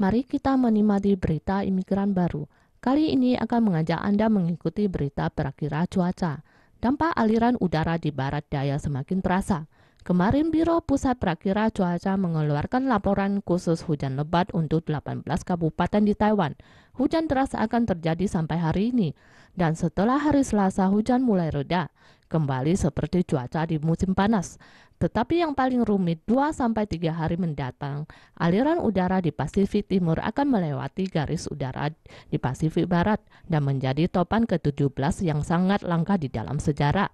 Mari kita menikmati berita imigran baru. Kali ini akan mengajak Anda mengikuti berita perakiraan cuaca. Dampak aliran udara di barat daya semakin terasa. Kemarin Biro Pusat Perakiraan Cuaca mengeluarkan laporan khusus hujan lebat untuk 18 kabupaten di Taiwan. Hujan deras akan terjadi sampai hari ini. Dan setelah hari Selasa hujan mulai reda, kembali seperti cuaca di musim panas. Tetapi yang paling rumit 2-3 hari mendatang, aliran udara di Pasifik Timur akan melewati garis udara di Pasifik Barat dan menjadi topan ke-17 yang sangat langka di dalam sejarah.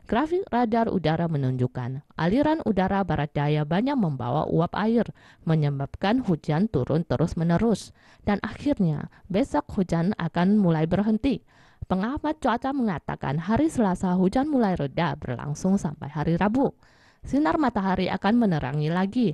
Grafik radar udara menunjukkan aliran udara barat daya banyak membawa uap air, menyebabkan hujan turun terus-menerus. Dan akhirnya, besok hujan akan mulai berhenti. Pengamat cuaca mengatakan hari Selasa hujan mulai reda berlangsung sampai hari Rabu. Sinar matahari akan menerangi lagi.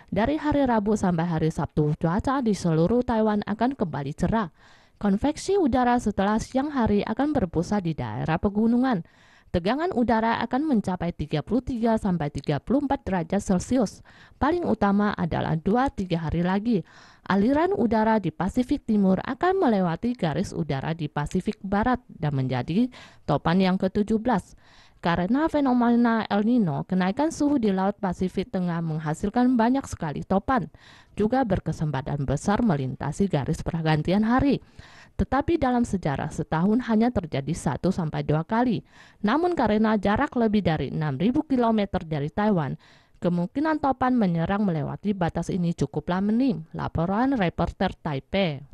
Dari hari Rabu sampai hari Sabtu, cuaca di seluruh Taiwan akan kembali cerah. Konveksi udara setelah siang hari akan berpusat di daerah pegunungan. Tegangan udara akan mencapai 33-34 derajat Celcius. Paling utama adalah 2-3 hari lagi. Aliran udara di Pasifik Timur akan melewati garis udara di Pasifik Barat dan menjadi topan yang ke-17. Karena fenomena El Nino, kenaikan suhu di Laut Pasifik Tengah menghasilkan banyak sekali topan, juga berkesempatan besar melintasi garis pergantian hari. Tetapi dalam sejarah setahun hanya terjadi 1-2 kali. Namun karena jarak lebih dari 6.000 km dari Taiwan, kemungkinan topan menyerang melewati batas ini cukuplah minim. Laporan reporter Taipei.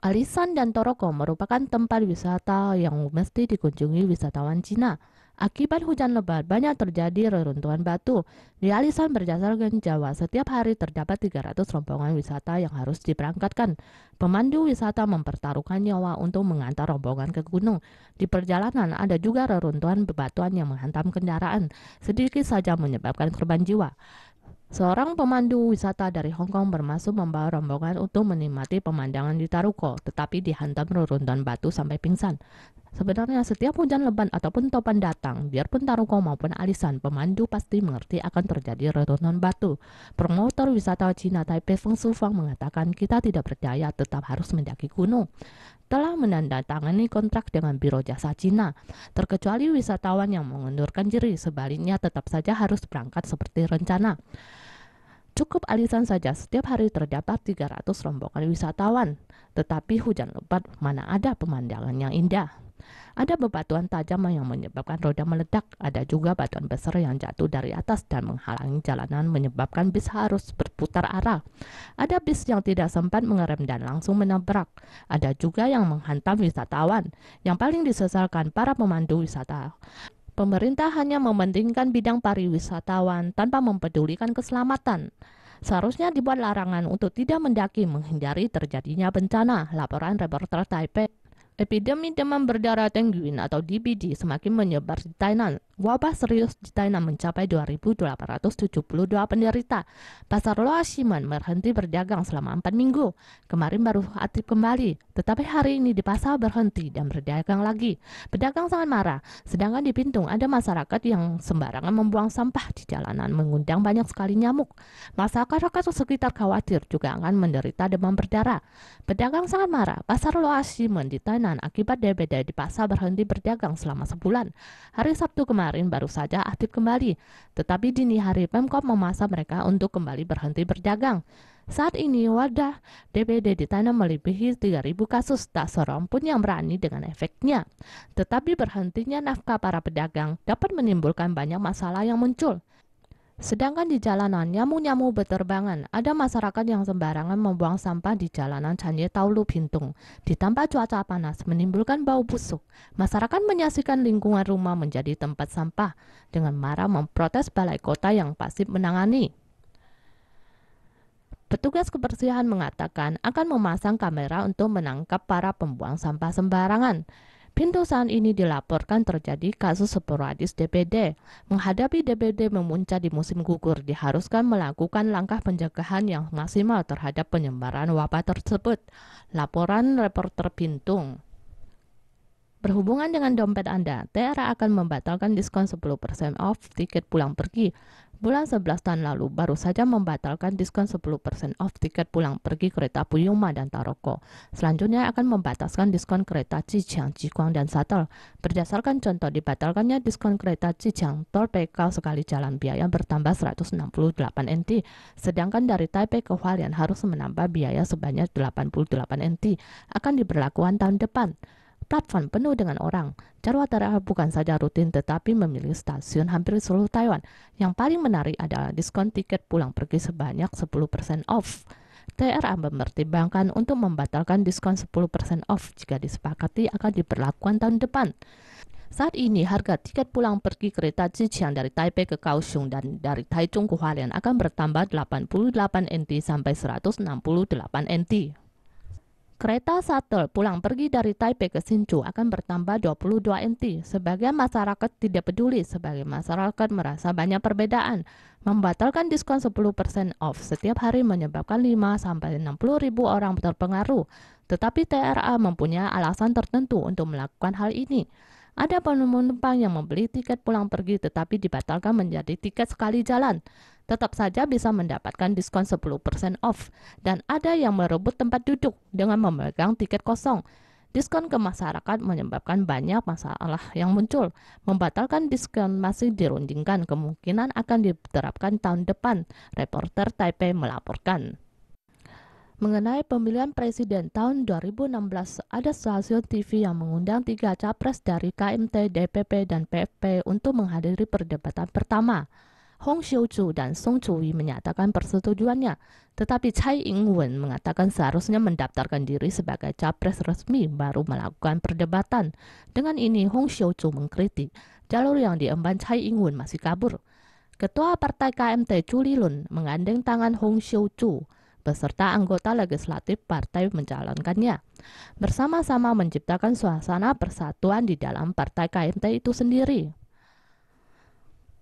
Alisan dan Toroko merupakan tempat wisata yang mesti dikunjungi wisatawan Cina. Akibat hujan lebat, banyak terjadi reruntuhan batu. Di Alisan berdasarkan Jawa, setiap hari terdapat 300 rombongan wisata yang harus diberangkatkan. Pemandu wisata mempertaruhkan nyawa untuk mengantar rombongan ke gunung. Di perjalanan ada juga reruntuhan bebatuan yang menghantam kendaraan, sedikit saja menyebabkan korban jiwa. Seorang pemandu wisata dari Hong Kong bermaksud membawa rombongan untuk menikmati pemandangan di Taruko, tetapi dihantam reruntuhan batu sampai pingsan. Sebenarnya setiap hujan lebat ataupun topan datang, biarpun Taruko maupun Alisan, pemandu pasti mengerti akan terjadi reruntuhan batu. Promotor wisata Cina Taipei Feng Shufang mengatakan kita tidak berdaya, tetap harus mendaki gunung. Telah menandatangani kontrak dengan Biro Jasa Cina, terkecuali wisatawan yang mengundurkan diri, sebaliknya tetap saja harus berangkat seperti rencana. Cukup Alisan saja setiap hari terdapat 300 rombongan wisatawan, tetapi hujan lebat mana ada pemandangan yang indah. Ada bebatuan tajam yang menyebabkan roda meledak, ada juga batuan besar yang jatuh dari atas dan menghalangi jalanan menyebabkan bis harus berputar arah. Ada bis yang tidak sempat mengerem dan langsung menabrak. Ada juga yang menghantam wisatawan. Yang paling disesalkan para pemandu wisata. Pemerintah hanya mementingkan bidang pariwisatawan tanpa mempedulikan keselamatan. Seharusnya dibuat larangan untuk tidak mendaki menghindari terjadinya bencana. Laporan reporter Taipei. Epidemi demam berdarah Dengue atau DBD semakin menyebar di Thailand. Wabah serius di Thailand mencapai 2.872 penderita. Pasar Loa Shimen berhenti berdagang selama 4 minggu. Kemarin baru aktif kembali, tetapi hari ini di pasar berhenti dan berdagang lagi. Pedagang sangat marah, sedangkan di Bintung ada masyarakat yang sembarangan membuang sampah di jalanan mengundang banyak sekali nyamuk. Masyarakat sekitar khawatir juga akan menderita demam berdarah. Pedagang sangat marah. Pasar Loa Shimen di Thailand akibat DBD di pasar berhenti berdagang selama sebulan. Hari Sabtu kemarin baru saja aktif kembali, tetapi dini hari Pemkop memaksa mereka untuk kembali berhenti berdagang. Saat ini wadah DBD di Thailand melebihi 3.000 kasus, tak seorang pun yang berani dengan efeknya. Tetapi berhentinya nafkah para pedagang dapat menimbulkan banyak masalah yang muncul. Sedangkan di jalanan, nyamuk-nyamuk berterbangan. Ada masyarakat yang sembarangan membuang sampah di jalanan Chanye Taulu Bintung. Ditambah cuaca panas menimbulkan bau busuk. Masyarakat menyaksikan lingkungan rumah menjadi tempat sampah dengan marah memprotes balai kota yang pasif menangani. Petugas kebersihan mengatakan akan memasang kamera untuk menangkap para pembuang sampah sembarangan. Pintu saat ini dilaporkan terjadi kasus sporadis DBD. Menghadapi DBD memuncak di musim gugur, diharuskan melakukan langkah pencegahan yang maksimal terhadap penyebaran wabah tersebut. Laporan reporter Bintung. Berhubungan dengan dompet Anda, TRA akan membatalkan diskon 10% off tiket pulang pergi. Bulan 11 tahun lalu baru saja membatalkan diskon 10% off tiket pulang pergi kereta Puyuma dan Taroko. Selanjutnya akan membatalkan diskon kereta Jiqiang, Jiguang, dan Shuttle. Berdasarkan contoh dibatalkannya diskon kereta Jiqiang, tol PK sekali jalan biaya bertambah 168 NT, sedangkan dari Taipei ke Hualien harus menambah biaya sebanyak 88 NT, akan diberlakukan tahun depan. Platform penuh dengan orang. Jadwal TRA bukan saja rutin tetapi memiliki stasiun hampir seluruh Taiwan. Yang paling menarik adalah diskon tiket pulang pergi sebanyak 10% off. TRA mempertimbangkan untuk membatalkan diskon 10% off jika disepakati akan diberlakukan tahun depan. Saat ini harga tiket pulang pergi kereta Jiqiang dari Taipei ke Kaohsiung dan dari Taichung ke Hualien akan bertambah 88 NT sampai 168 NT. Kereta shuttle pulang pergi dari Taipei ke Hsinchu akan bertambah 22 NT. Sebagian masyarakat tidak peduli, sebagian masyarakat merasa banyak perbedaan. Membatalkan diskon 10% off setiap hari menyebabkan 5-60 ribu orang terpengaruh. Tetapi TRA mempunyai alasan tertentu untuk melakukan hal ini. Ada penumpang yang membeli tiket pulang pergi tetapi dibatalkan menjadi tiket sekali jalan. Tetap saja bisa mendapatkan diskon 10% off, dan ada yang merebut tempat duduk dengan memegang tiket kosong. Diskon ke masyarakat menyebabkan banyak masalah yang muncul. Membatalkan diskon masih dirundingkan, kemungkinan akan diterapkan tahun depan, reporter Taipei melaporkan. Mengenai pemilihan presiden tahun 2016, ada stasiun TV yang mengundang 3 capres dari KMT, DPP, dan PFP untuk menghadiri perdebatan pertama. Hong Xiuzhu dan Song Chuyi menyatakan persetujuannya, tetapi Tsai Ing-wen mengatakan seharusnya mendaftarkan diri sebagai capres resmi baru melakukan perdebatan. Dengan ini, Hong Xiuzhu mengkritik jalur yang diemban Tsai Ing-wen masih kabur. Ketua Partai KMT Chu Lilun menggandeng tangan Hong Xiuzhu beserta anggota legislatif partai menjalankannya. Bersama-sama menciptakan suasana persatuan di dalam partai KMT itu sendiri.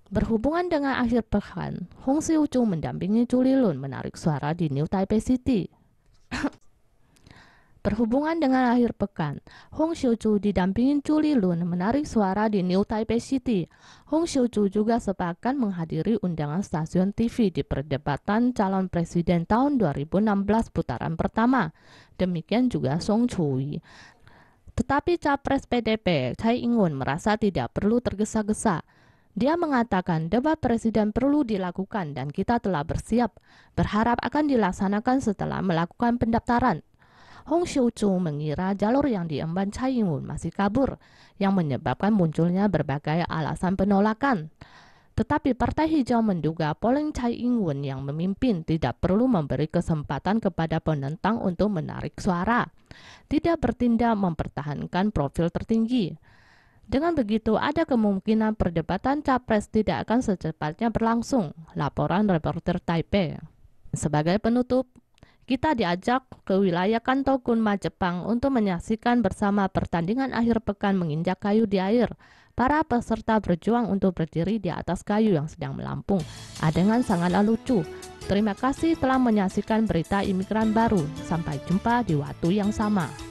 Berhubungan dengan akhir pekan, Hong Xiuzhu mendampingi Chu Lilun menarik suara di New Taipei City. Berhubungan dengan akhir pekan, Hong Xiuzhu didampingi Chu Lilun menarik suara di New Taipei City. Hong Xiuzhu juga sepakat menghadiri undangan stasiun TV di perdebatan calon presiden tahun 2016 putaran pertama. Demikian juga Song Chuyi. Tetapi capres PDP Tsai Ing-wen merasa tidak perlu tergesa-gesa. Dia mengatakan debat presiden perlu dilakukan dan kita telah bersiap, berharap akan dilaksanakan setelah melakukan pendaftaran. Hong Xiuzhu mengira jalur yang diemban Tsai Ing-wen masih kabur, yang menyebabkan munculnya berbagai alasan penolakan. Tetapi Partai Hijau menduga polling Tsai Ing-wen yang memimpin tidak perlu memberi kesempatan kepada penentang untuk menarik suara, tidak bertindak mempertahankan profil tertinggi. Dengan begitu, ada kemungkinan perdebatan capres tidak akan secepatnya berlangsung, laporan reporter Taipei. Sebagai penutup, kita diajak ke wilayah Kanto Kunma, Jepang untuk menyaksikan bersama pertandingan akhir pekan menginjak kayu di air. Para peserta berjuang untuk berdiri di atas kayu yang sedang melampung. Adegan sangatlah lucu. Terima kasih telah menyaksikan berita imigran baru. Sampai jumpa di waktu yang sama.